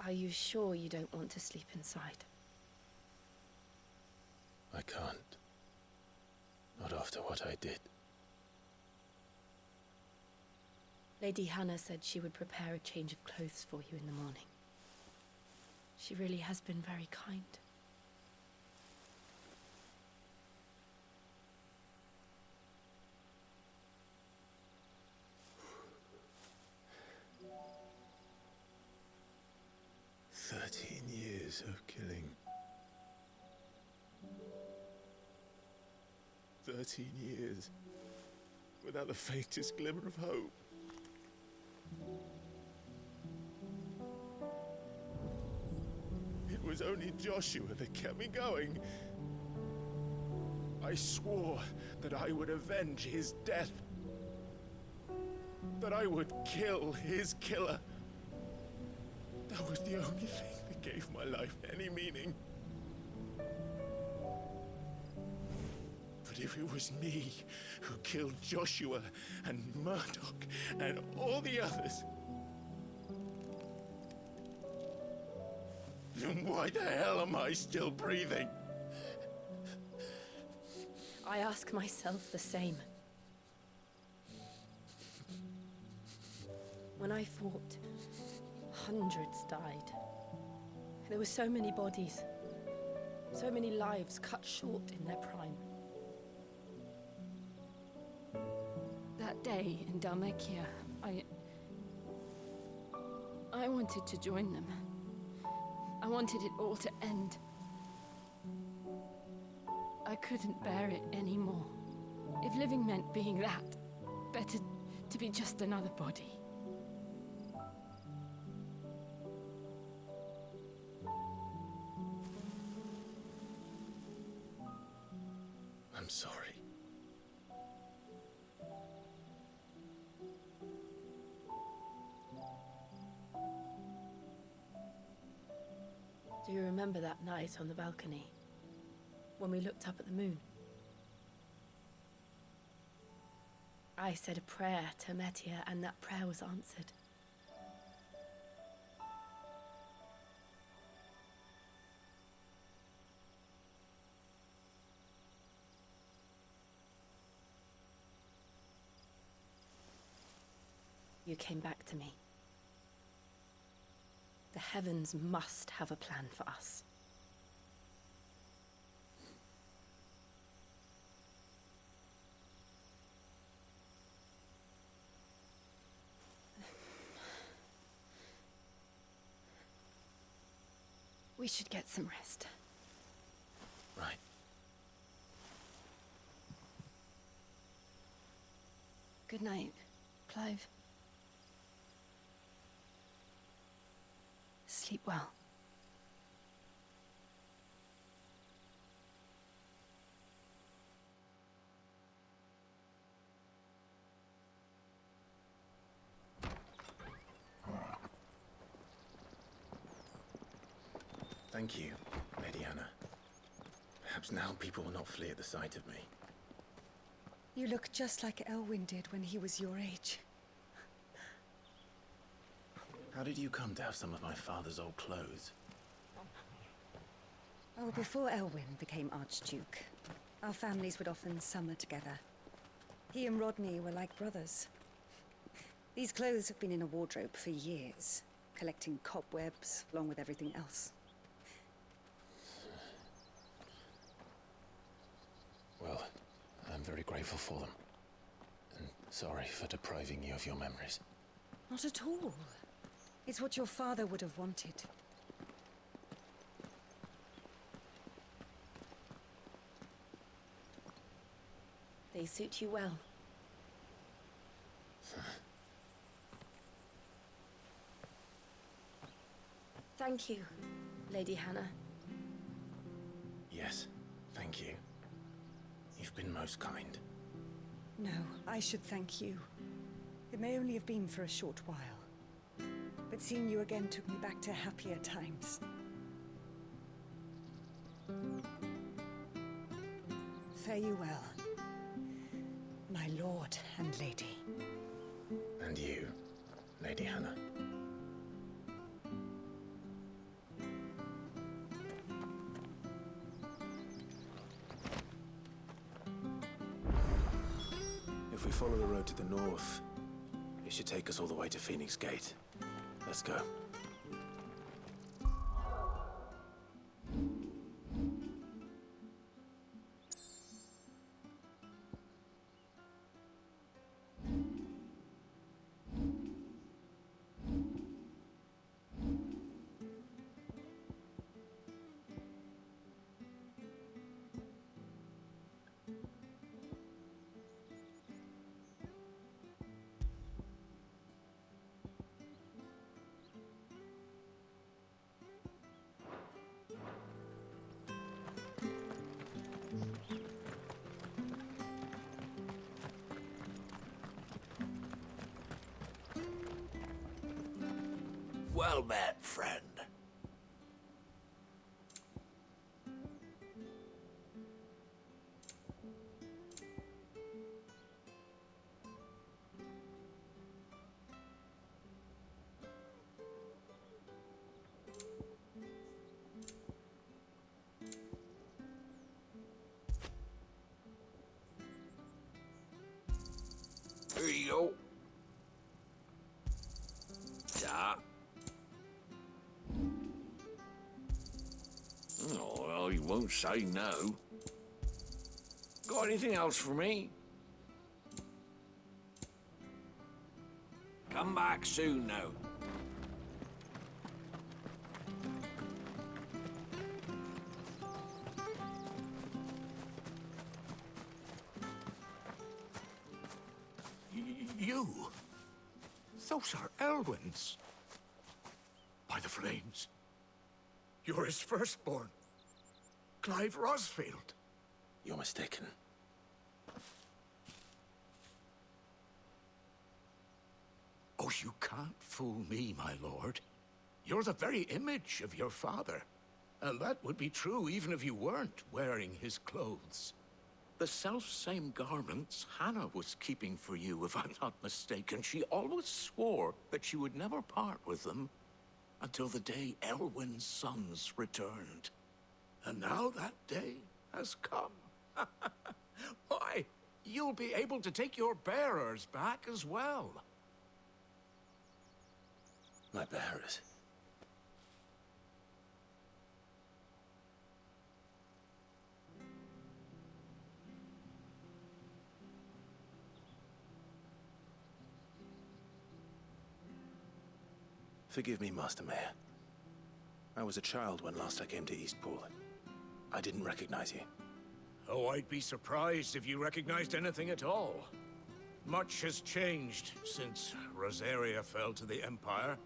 Are you sure you don't want to sleep inside? I can't. Not after what I did. Lady Hannah said she would prepare a change of clothes for you in the morning. She really has been very kind. Years of killing. 13 years without the faintest glimmer of hope. It was only Joshua that kept me going. I swore that I would avenge his death. That I would kill his killer. That was the only thing that gave my life any meaning. But if it was me who killed Joshua and Murdoch and all the others, then why the hell am I still breathing? I ask myself the same. When I fought, hundreds died. There were so many bodies, so many lives cut short in their prime. That day in Dalmekia, I wanted to join them. I wanted it all to end. I couldn't bear it anymore. If living meant being that, better to be just another body. I'm sorry. Do you remember that night on the balcony, when we looked up at the moon? I said a prayer to Metia, and that prayer was answered. You came back to me. The heavens must have a plan for us. We should get some rest. Right. Good night, Clive. Sleep well. Thank you, Lady Anna. Perhaps now people will not flee at the sight of me. You look just like Elwyn did when he was your age. How did you come to have some of my father's old clothes? Oh, before Elwyn became Archduke, our families would often summer together. He and Rodney were like brothers. These clothes have been in a wardrobe for years, collecting cobwebs along with everything else. Well, I'm very grateful for them. And sorry for depriving you of your memories. Not at all. It's what your father would have wanted. They suit you well. Thank you, Lady Hannah. Yes, thank you. You've been most kind. No, I should thank you. It may only have been for a short while, but seeing you again took me back to happier times. Fare you well, my lord and lady. And you, Lady Hannah. follow the road to the north, it should take us all the way to Phoenix Gate. Let's go. Well met, friend. Here you go. Yeah. Oh, well, you won't say no. Got anything else for me? Come back soon, now. You? Those are Elwyn's. By the flames. You're his firstborn. Clive Rosfield. You're mistaken. Oh, you can't fool me, my lord. You're the very image of your father. And that would be true even if you weren't wearing his clothes. The self-same garments Hannah was keeping for you, if I'm not mistaken. She always swore that she would never part with them until the day Elwyn's sons returned. And now that day has come. Why, you'll be able to take your bearers back as well. My bearers. Forgive me, Master Mayor. I was a child when last I came to Eastpool. I didn't recognize you. Oh, I'd be surprised if you recognized anything at all. Much has changed since Rosaria fell to the Empire.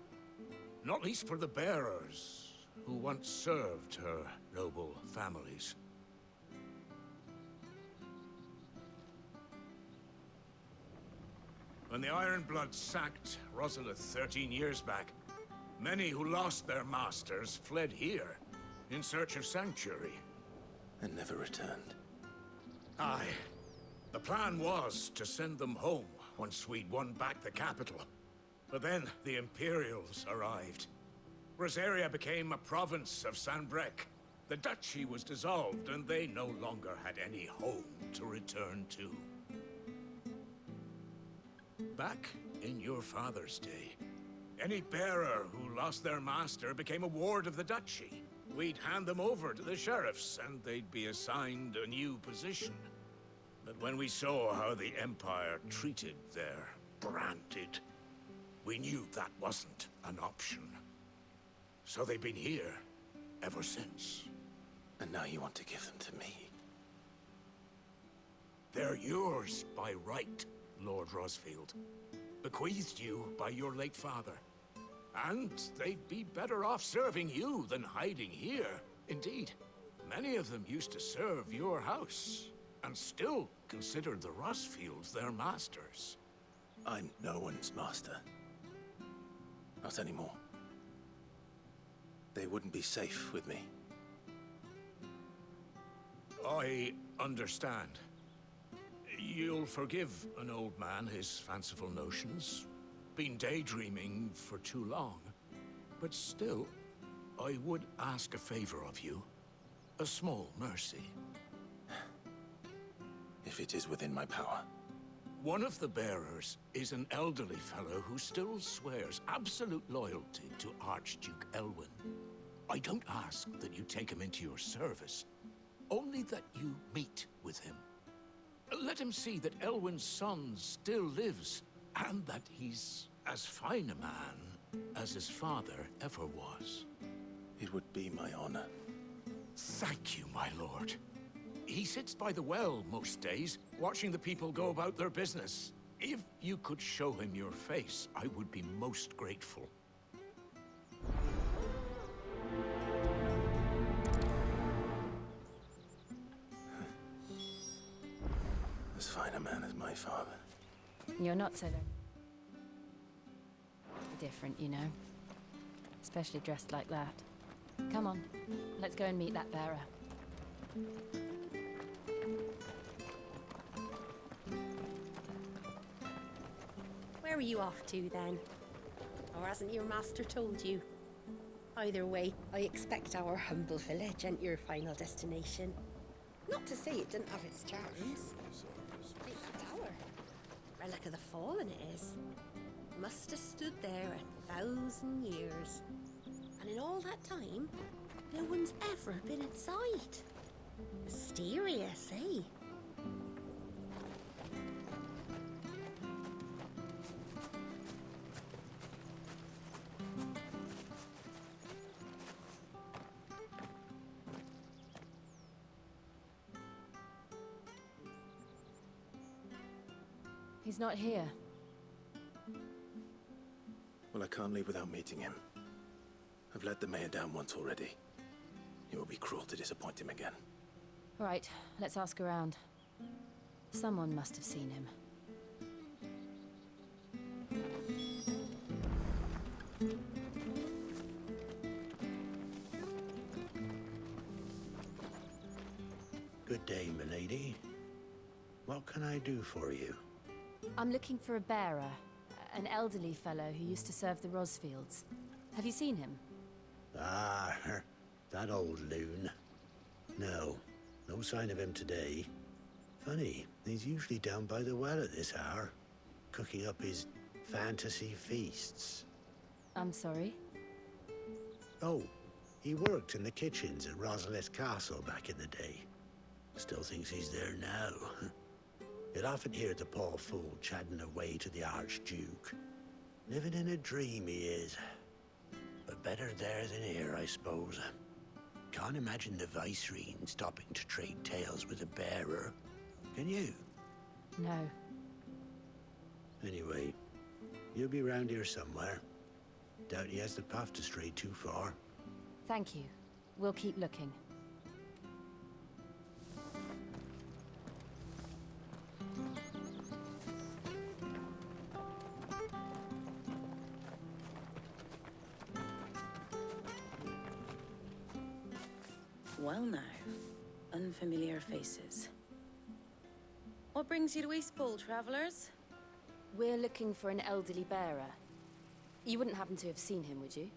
Not least for the bearers, who once served her noble families. When the Ironbloods sacked Rosalith 13 years back, many who lost their masters fled here, in search of sanctuary. And never returned. Aye. The plan was to send them home once we'd won back the capital. But then the Imperials arrived. Rosaria became a province of Sanbreque. The duchy was dissolved, and they no longer had any home to return to. Back in your father's day, any bearer who lost their master became a ward of the duchy. We'd hand them over to the sheriffs, and they'd be assigned a new position. But when we saw how the Empire treated their branded, we knew that wasn't an option. So they've been here ever since. And now you want to give them to me? They're yours by right, Lord Rosfield. Bequeathed you by your late father. And they'd be better off serving you than hiding here. Indeed, many of them used to serve your house, and still considered the Rosfields their masters. I'm no one's master. Not anymore. They wouldn't be safe with me. I understand. You'll forgive an old man his fanciful notions. Been daydreaming for too long. But still, I would ask a favor of you. A small mercy. If it is within my power. One of the bearers is an elderly fellow who still swears absolute loyalty to Archduke Elwyn. I don't ask that you take him into your service, only that you meet with him. Let him see that Elwyn's son still lives, and that he's as fine a man as his father ever was. It would be my honor. Thank you, my lord. He sits by the well most days, watching the people go about their business. If you could show him your face, I would be most grateful. As fine a man as my father. You're not so different, you know. Especially dressed like that. Come on, let's go and meet that bearer. Where are you off to, then? Or hasn't your master told you? Either way, I expect our humble village ain't your final destination. Not to say it didn't have its charms. Take that tower. Relic of the Fallen it is. Must have stood there 1,000 years. And in all that time, no one's ever been inside. Mysterious, eh? He's not here. Well, I can't leave without meeting him. I've let the mayor down once already. It would be cruel to disappoint him again. Right, let's ask around. Someone must have seen him. Good day, milady. What can I do for you? I'm looking for a bearer. An elderly fellow who used to serve the Rosfields. Have you seen him? Ah, that old loon. No sign of him today. Funny, he's usually down by the well at this hour, cooking up his fantasy feasts. I'm sorry? Oh, he worked in the kitchens at Rosalith Castle back in the day. Still thinks he's there now. You'd often hear the poor fool chatting away to the Archduke. Living in a dream he is. But better there than here, I suppose. Can't imagine the Viceroy stopping to trade tales with a bearer. Can you? No. Anyway, he'll be round here somewhere. Doubt he has the path to stray too far. Thank you. We'll keep looking. Well now, unfamiliar faces. What brings you to Eastpool, travelers? We're looking for an elderly bearer. You wouldn't happen to have seen him, would you?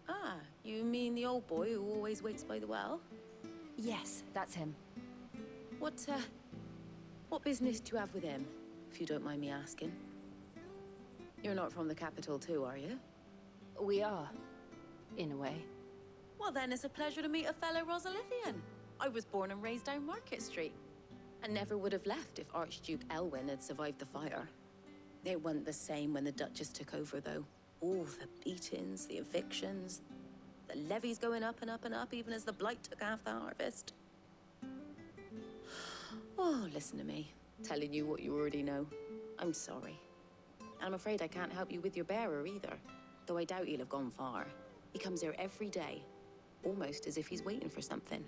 Ah, you mean the old boy who always waits by the well? Yes, that's him. What business do you have with him, if you don't mind me asking? You're not from the capital too, are you? We are, in a way. Well then, it's a pleasure to meet a fellow Rosalithian. I was born and raised down Market Street. And never would have left if Archduke Elwyn had survived the fire. It wasn't the same when the Duchess took over, though. All the beatings, the evictions, the levies going up and up and up, even as the blight took half the harvest. Oh, listen to me, telling you what you already know. I'm sorry. And I'm afraid I can't help you with your bearer either, though I doubt he'll have gone far. He comes here every day, almost as if he's waiting for something.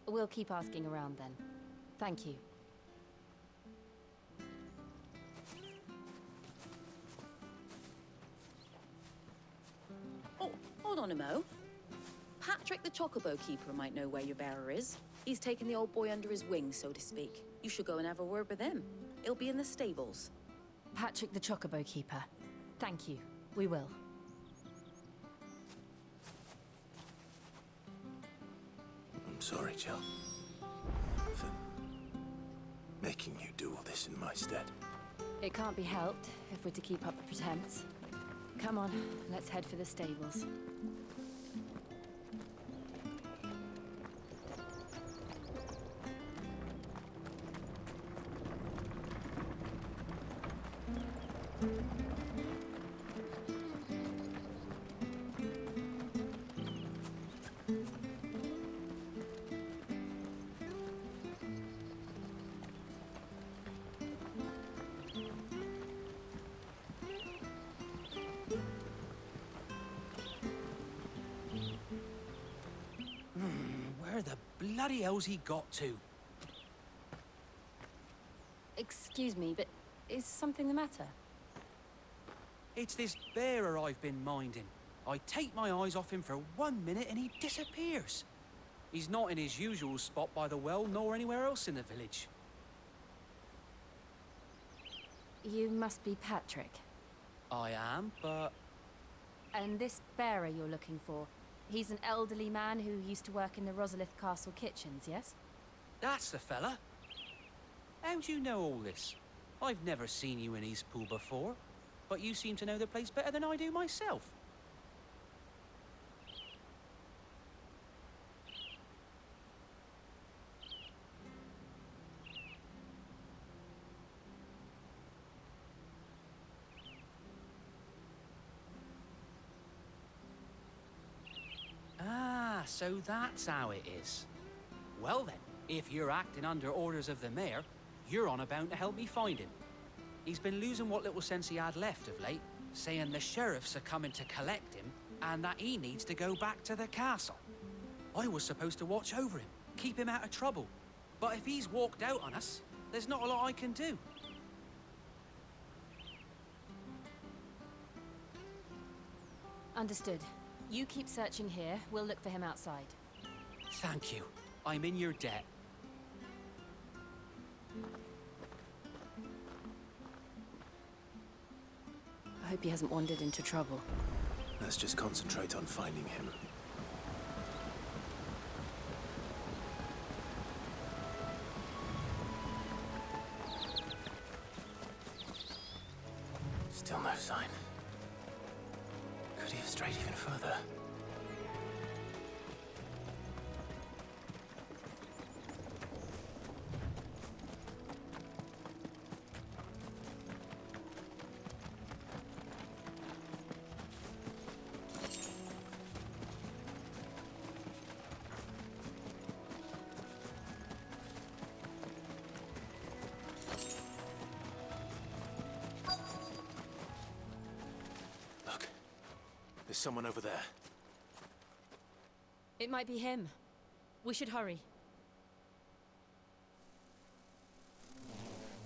We'll keep asking around then. Thank you. Oh, hold on a mo. Patrick the Chocobo Keeper might know where your bearer is. He's taken the old boy under his wing, so to speak. You should go and have a word with him. He'll be in the stables. Patrick the Chocobo Keeper. Thank you. We will. I'm sorry, Jill. For making you do all this in my stead. It can't be helped if we're to keep up the pretense. Come on, let's head for the stables. Where the bloody hell's he got to? Excuse me, but is something the matter? It's this bearer I've been minding. I take my eyes off him for 1 minute and he disappears. He's not in his usual spot by the well, nor anywhere else in the village. You must be Patrick. I am, but... And this bearer you're looking for, he's an elderly man who used to work in the Rosalith Castle kitchens, yes? That's the fella. How do you know all this? I've never seen you in Eastpool before, but you seem to know the place better than I do myself. Ah, so that's how it is. Well then, if you're acting under orders of the mayor, you're on about to help me find him. He's been losing what little sense he had left of late, saying the sheriffs are coming to collect him and that he needs to go back to the castle. I was supposed to watch over him, keep him out of trouble. But if he's walked out on us, there's not a lot I can do. Understood. You keep searching here, we'll look for him outside. Thank you. I'm in your debt. I hope he hasn't wandered into trouble. Let's just concentrate on finding him. Still no sign. Could he have strayed even further? Look, there's someone over there. It might be him. We should hurry.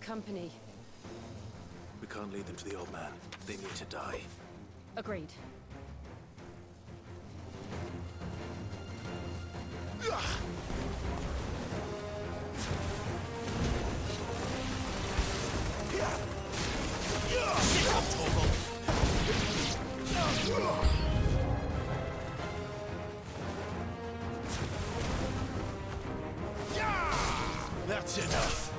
Company. We can't lead them to the old man. They need to die. Agreed. That's enough.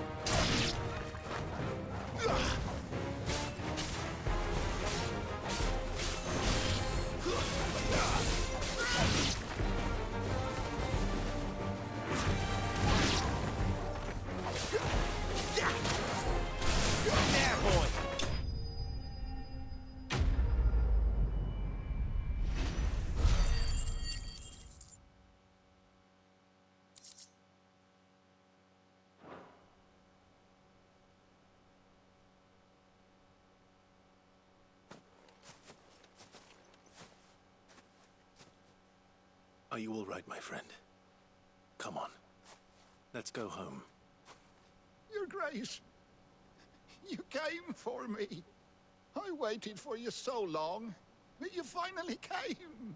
There, boy! Are you all right, my friend? Come on. Let's go home. Your Grace, you came for me. I waited for you so long, but you finally came.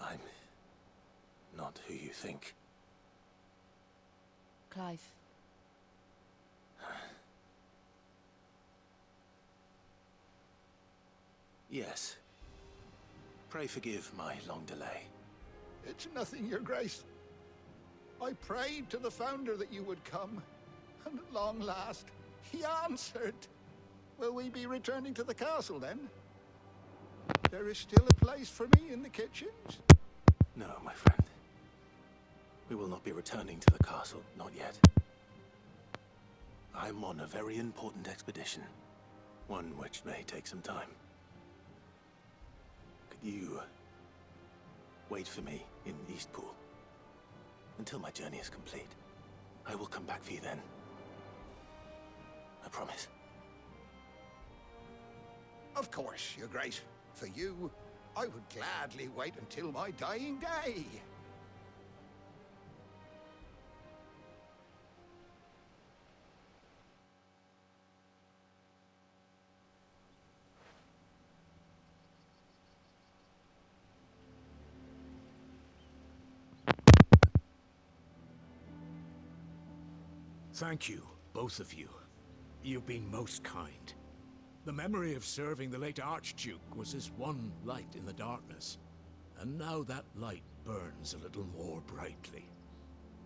I'm not who you think. Clive. Yes. Pray forgive my long delay. It's nothing, Your Grace. I prayed to the Founder that you would come, and at long last, he answered. Will we be returning to the castle then? There is still a place for me in the kitchens? No, my friend. We will not be returning to the castle, not yet. I'm on a very important expedition. One which may take some time. Could you wait for me in Eastpool until my journey is complete? I will come back for you then. I promise. Of course, Your Grace. For you, I would gladly wait until my dying day. Thank you, both of you. You've been most kind. The memory of serving the late Archduke was as one light in the darkness, and now that light burns a little more brightly.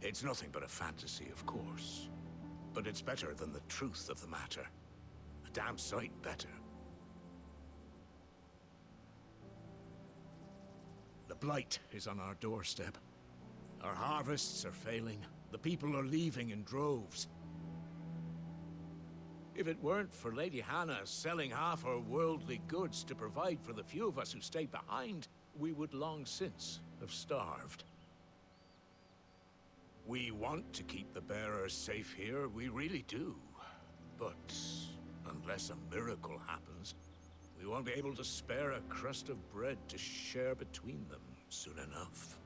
It's nothing but a fantasy, of course, but it's better than the truth of the matter. A damn sight better. The blight is on our doorstep. Our harvests are failing. The people are leaving in droves. If it weren't for Lady Hannah selling half her worldly goods to provide for the few of us who stayed behind, we would long since have starved. We want to keep the bearers safe here, we really do. But unless a miracle happens, we won't be able to spare a crust of bread to share between them soon enough.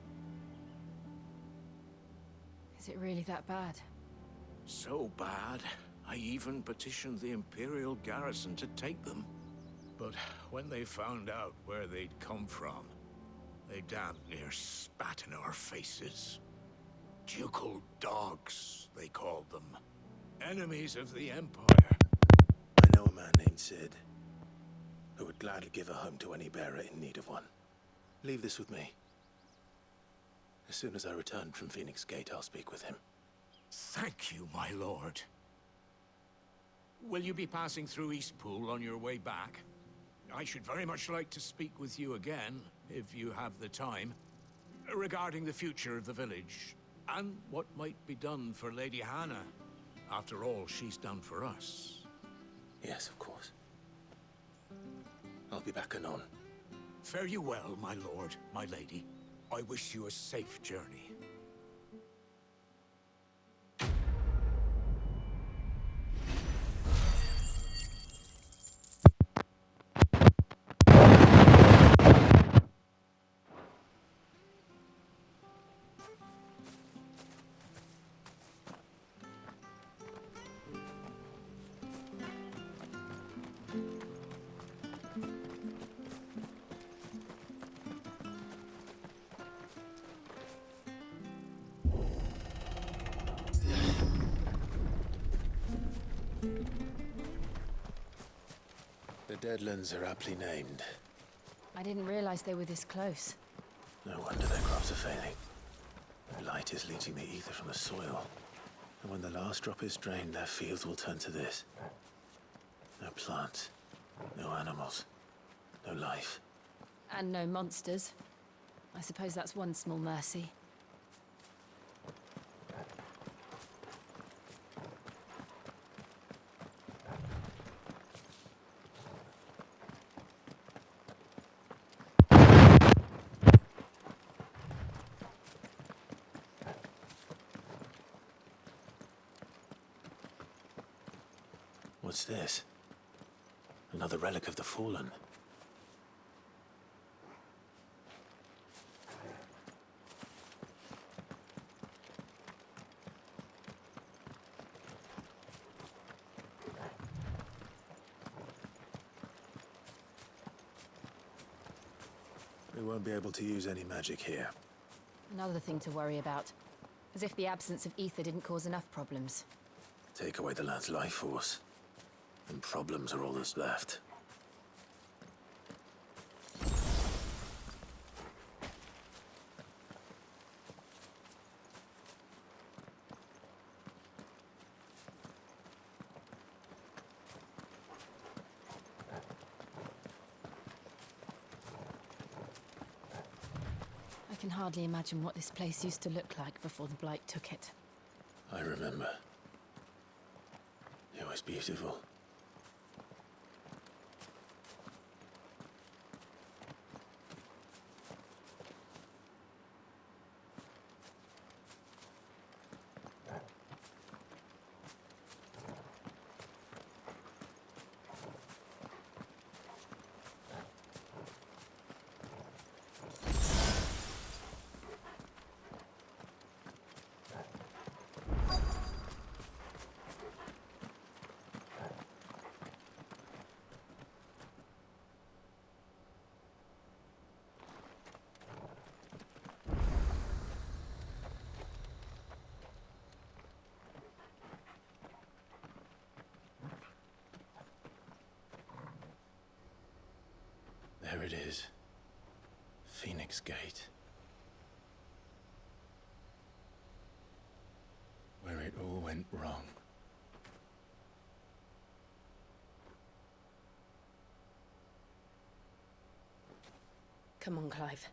Is it really that bad? So bad, I even petitioned the Imperial garrison to take them. But when they found out where they'd come from, they damn near spat in our faces. Ducal dogs, they called them. Enemies of the Empire. I know a man named Sid, who would gladly give a home to any bearer in need of one. Leave this with me. As soon as I return from Phoenix Gate, I'll speak with him. Thank you, my lord. Will you be passing through Eastpool on your way back? I should very much like to speak with you again, if you have the time, regarding the future of the village, and what might be done for Lady Hannah. After all, she's done for us. Yes, of course. I'll be back anon. Fare you well, my lord, my lady. I wish you a safe journey. The Deadlands are aptly named. I didn't realize they were this close. No wonder their crops are failing. The light is leaching the ether from the soil. And when the last drop is drained, their fields will turn to this. No plants, no animals, no life. And no monsters. I suppose that's one small mercy. What's this? Another relic of the Fallen. We won't be able to use any magic here. Another thing to worry about. As if the absence of ether didn't cause enough problems. Take away the lad's life force, and problems are all that's left. can hardly imagine what this place used to look like before the Blight took it. I remember. It was beautiful. There it is. Phoenix Gate. Where it all went wrong. Come on, Clive.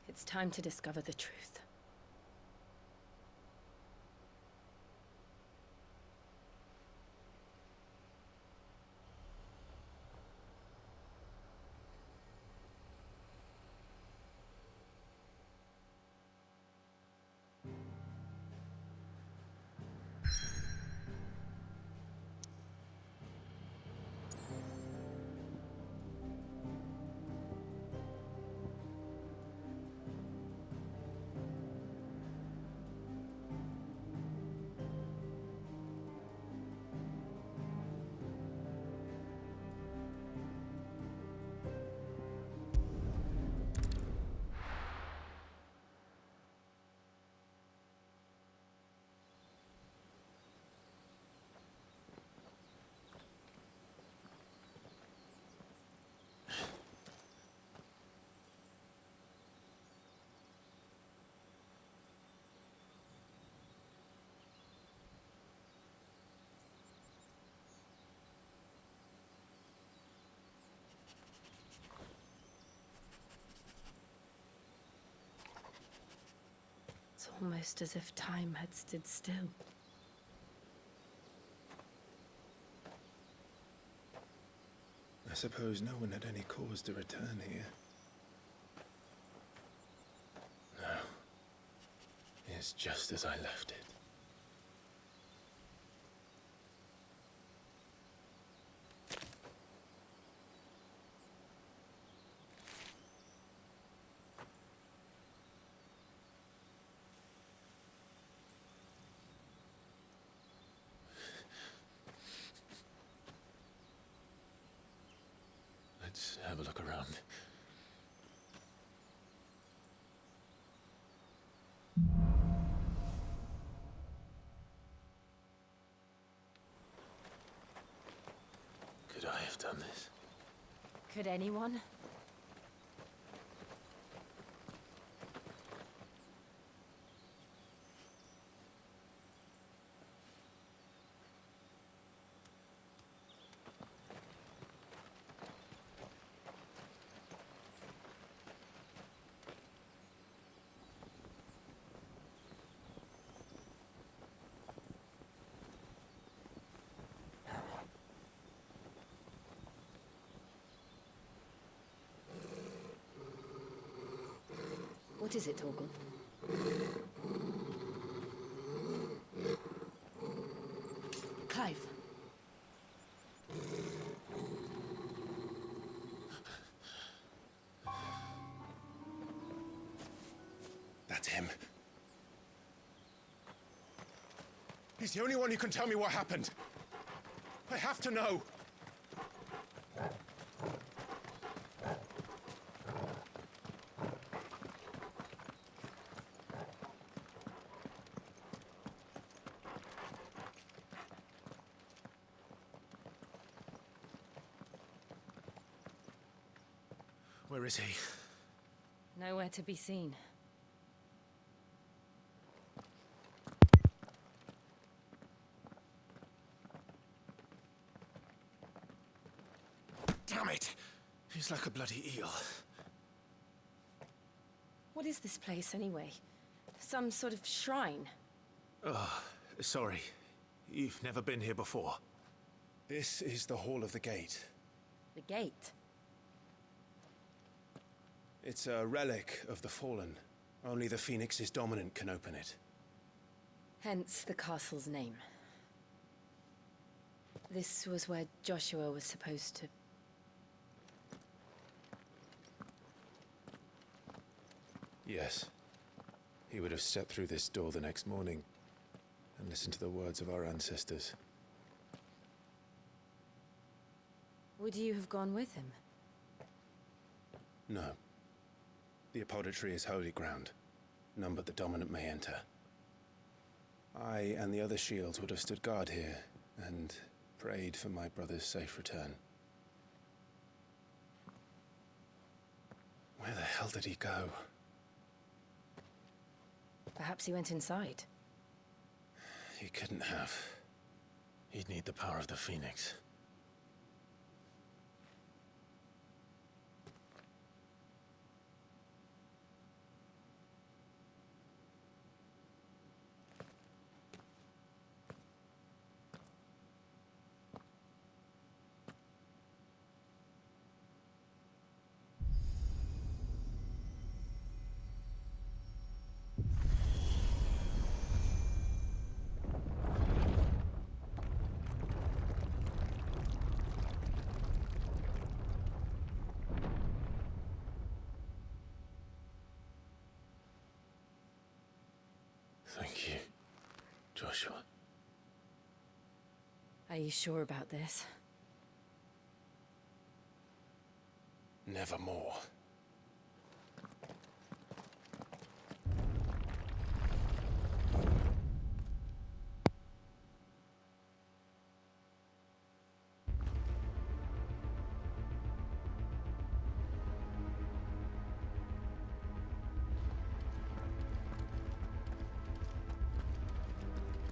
It's time to discover the truth. It's almost as if time had stood still. I suppose no one had any cause to return here. No. It's just as I left it. Let's have a look around. Could I have done this? Could anyone? What is it, Torgal? Clive. That's him. He's the only one who can tell me what happened. I have to know. Where is he? Nowhere to be seen. Damn it! He's like a bloody eel. What is this place, anyway? Some sort of shrine? Sorry. You've never been here before. This is the Hall of the Gate. The gate? It's a relic of the Fallen. Only the Phoenix's dominant can open it. Hence the castle's name. This was where Joshua was supposed to... Yes. He would have stepped through this door the next morning and listened to the words of our ancestors. Would you have gone with him? No. The apodatory is holy ground. None but the dominant may enter. I and the other shields would have stood guard here and prayed for my brother's safe return. Where the hell did he go? Perhaps he went inside. He couldn't have. He'd need the power of the Phoenix. Thank you, Joshua. Are you sure about this? Nevermore.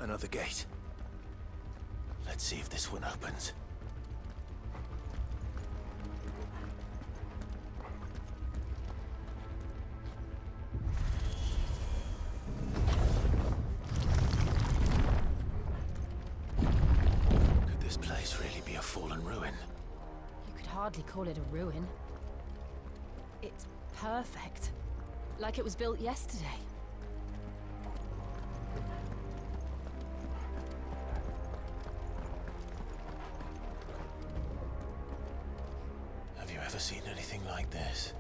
Another gate. Let's see if this one opens. Could this place really be a fallen ruin? You could hardly call it a ruin. It's perfect. Like it was built yesterday. Have you ever seen anything like this?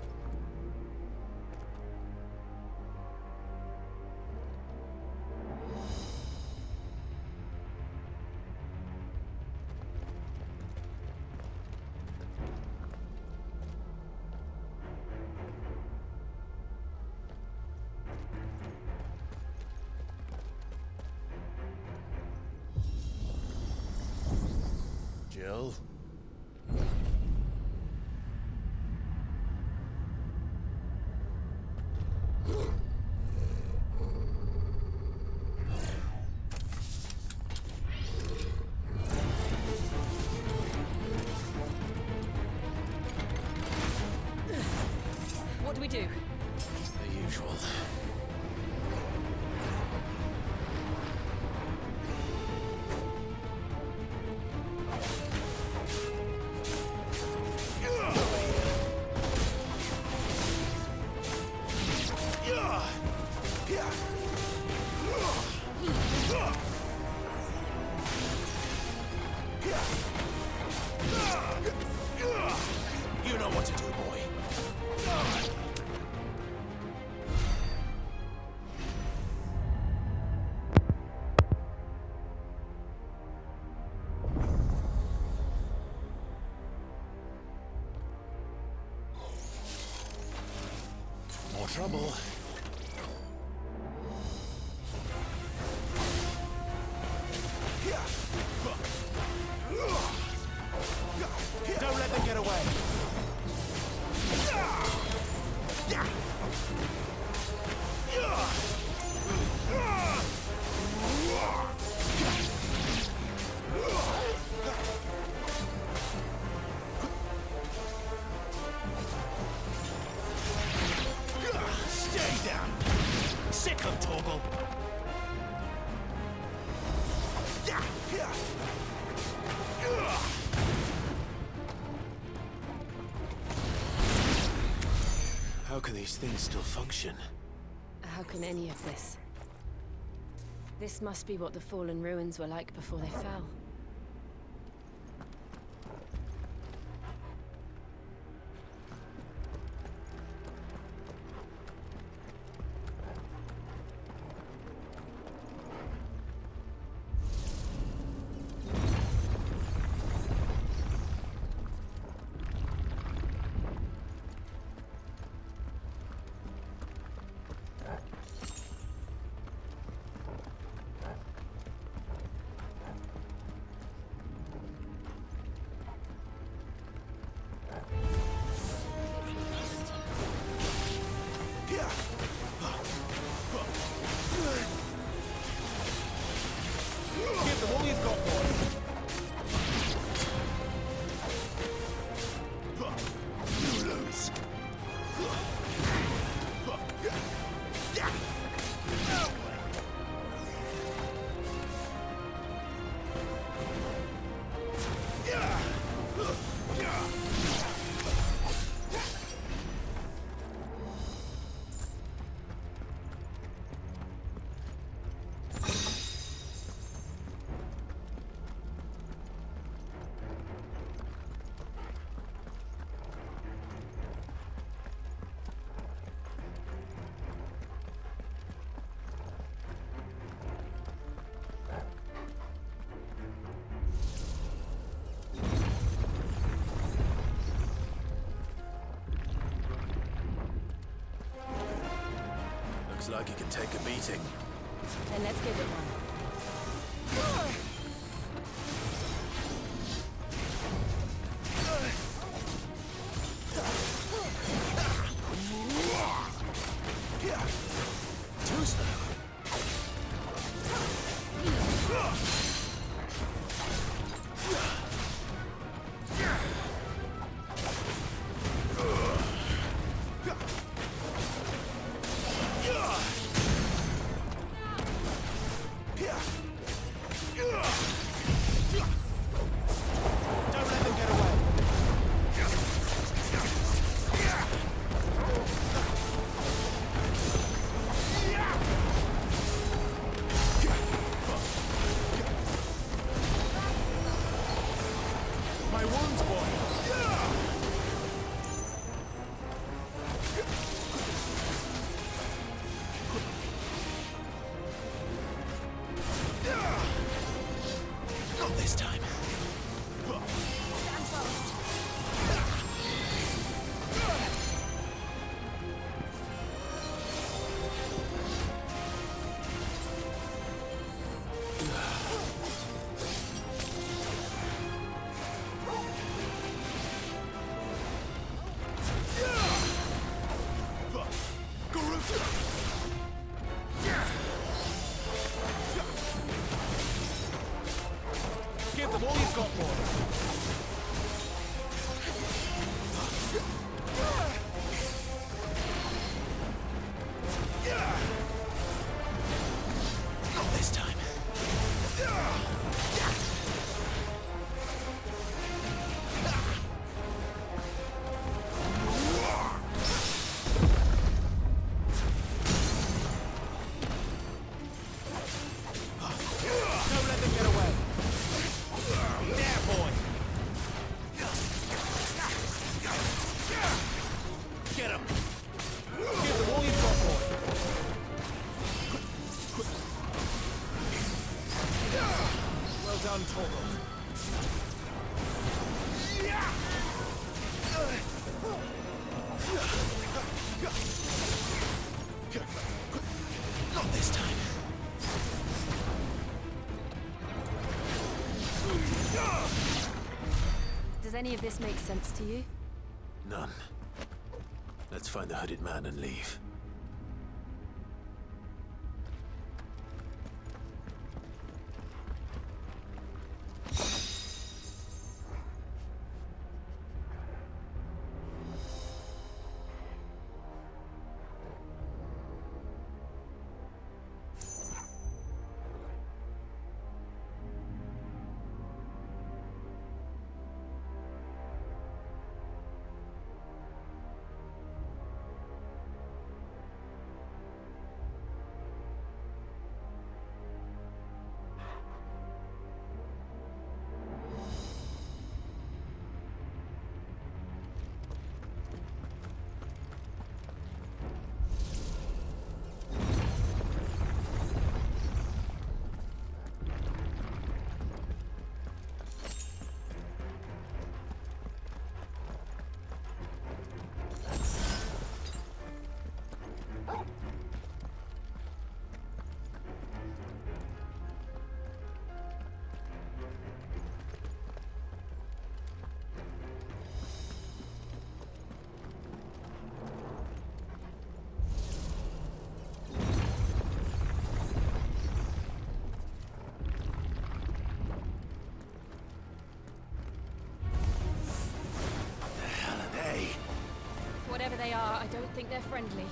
Jill? What do we do? The usual. You know what to do, boy. More trouble. Don't let them get away. How can these things still function? How can any of this? This must be what the fallen ruins were like before they fell. Give them all you've got, boy. You lose. Looks like he can take a beating. Then let's give it one. Too slow. Don't let them get away. My wounds, boy. Not this time. Give them all you've got, boy. Not this time. Don't let them get away. There, boy. Get him. Give them all you've got, boy. Well done, Torvald. Not this time. Does any of this make sense to you? None. Let's find the hooded man and leave. they are, I don't think they're friendly.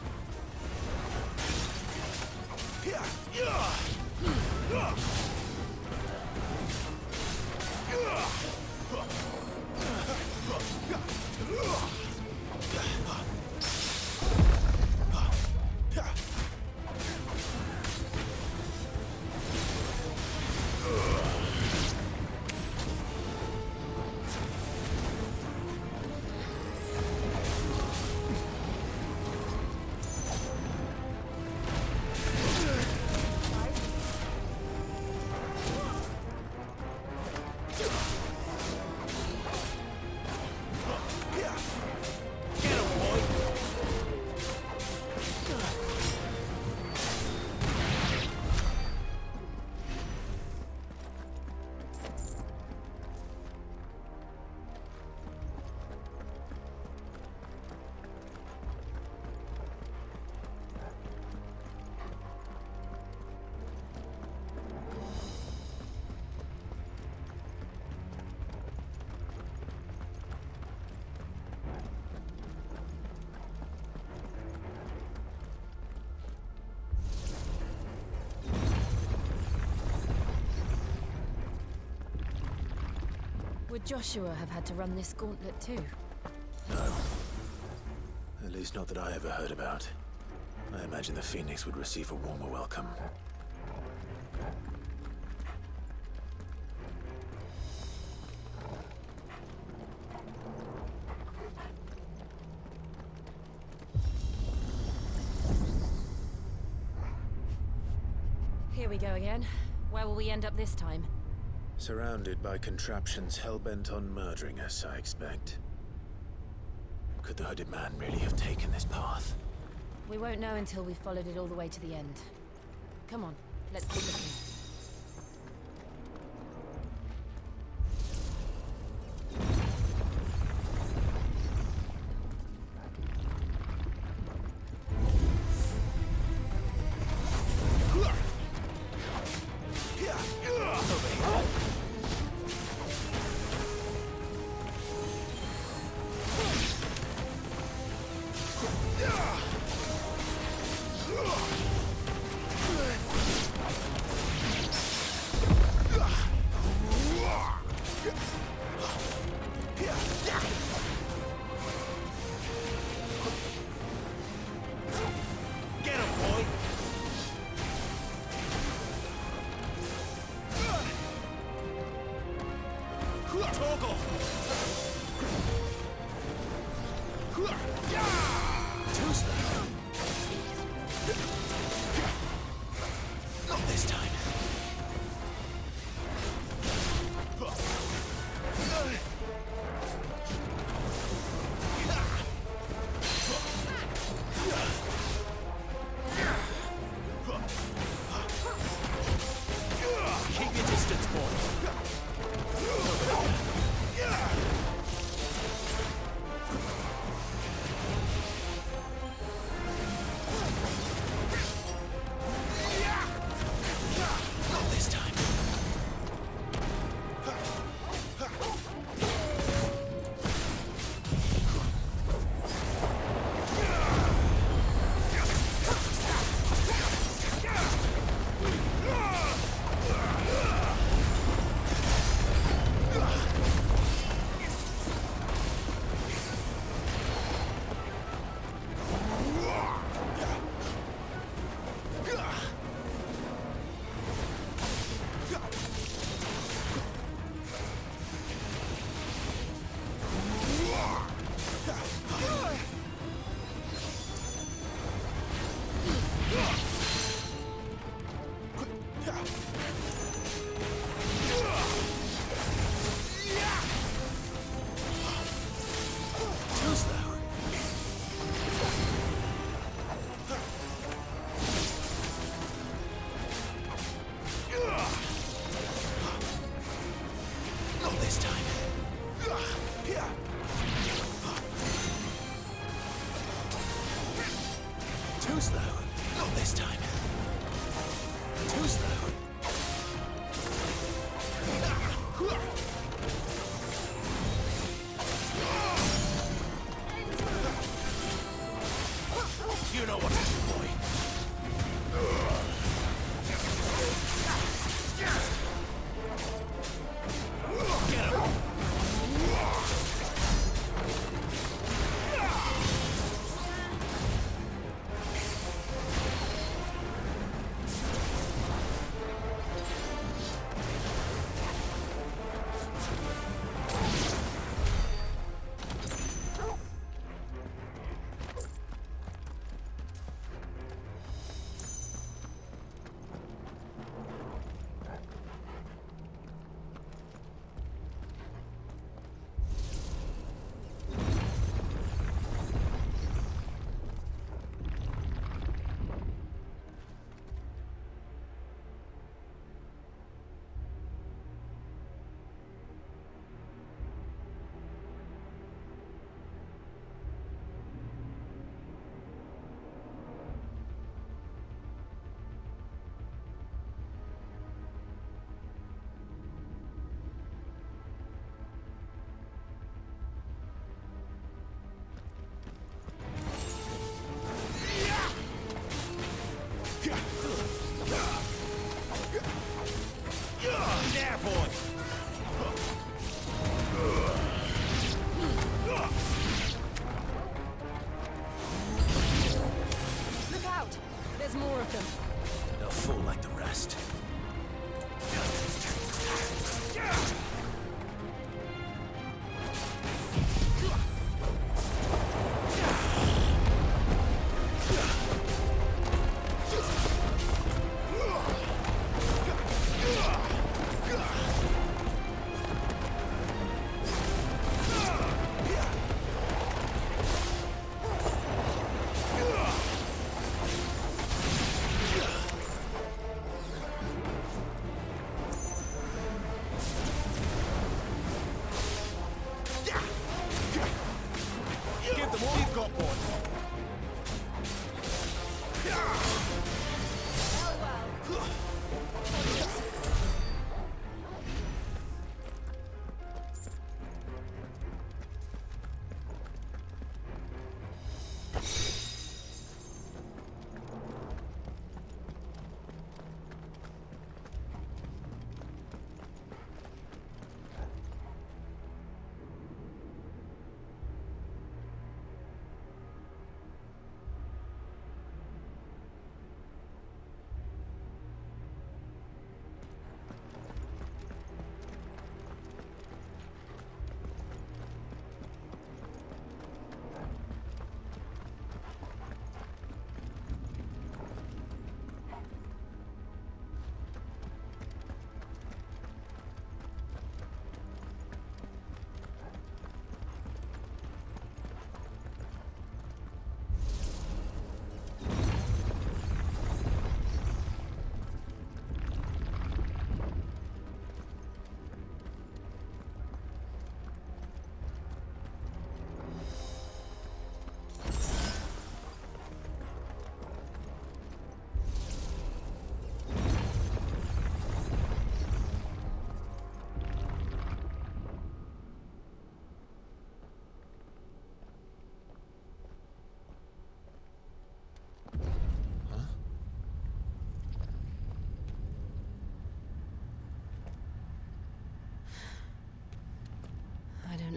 Would Joshua have had to run this gauntlet too? No. At least not that I ever heard about. I imagine the Phoenix would receive a warmer welcome. Here we go again. Where will we end up this time? Surrounded by contraptions hell-bent on murdering us, I expect. Could the hooded man really have taken this path? We won't know until we've followed it all the way to the end. Come on, let's keep looking.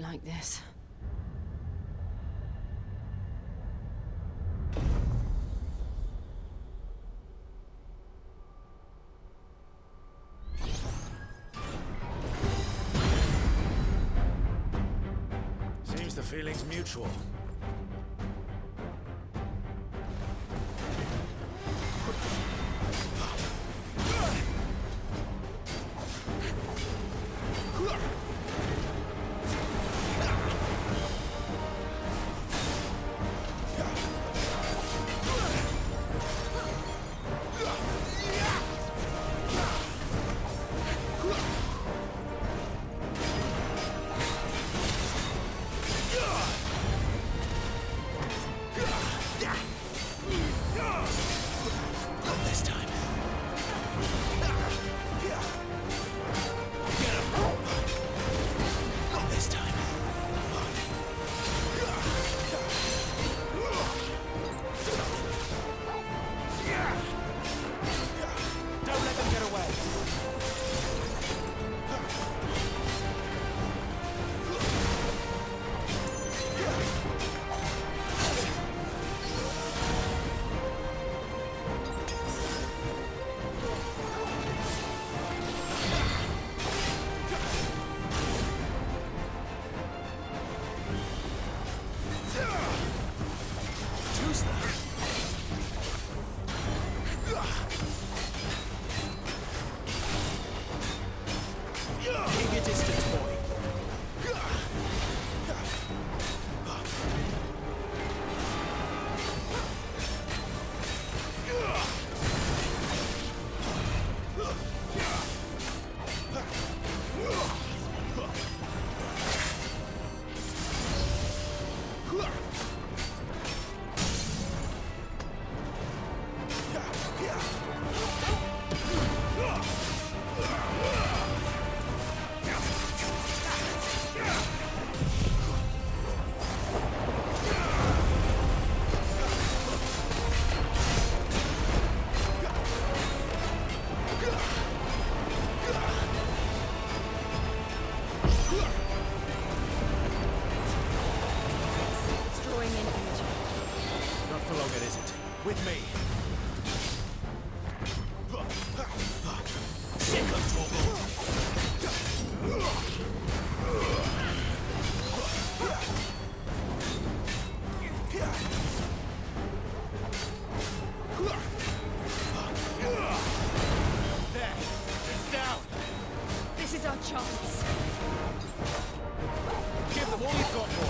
don't like this. Seems the feeling's mutual. Give them all you've got,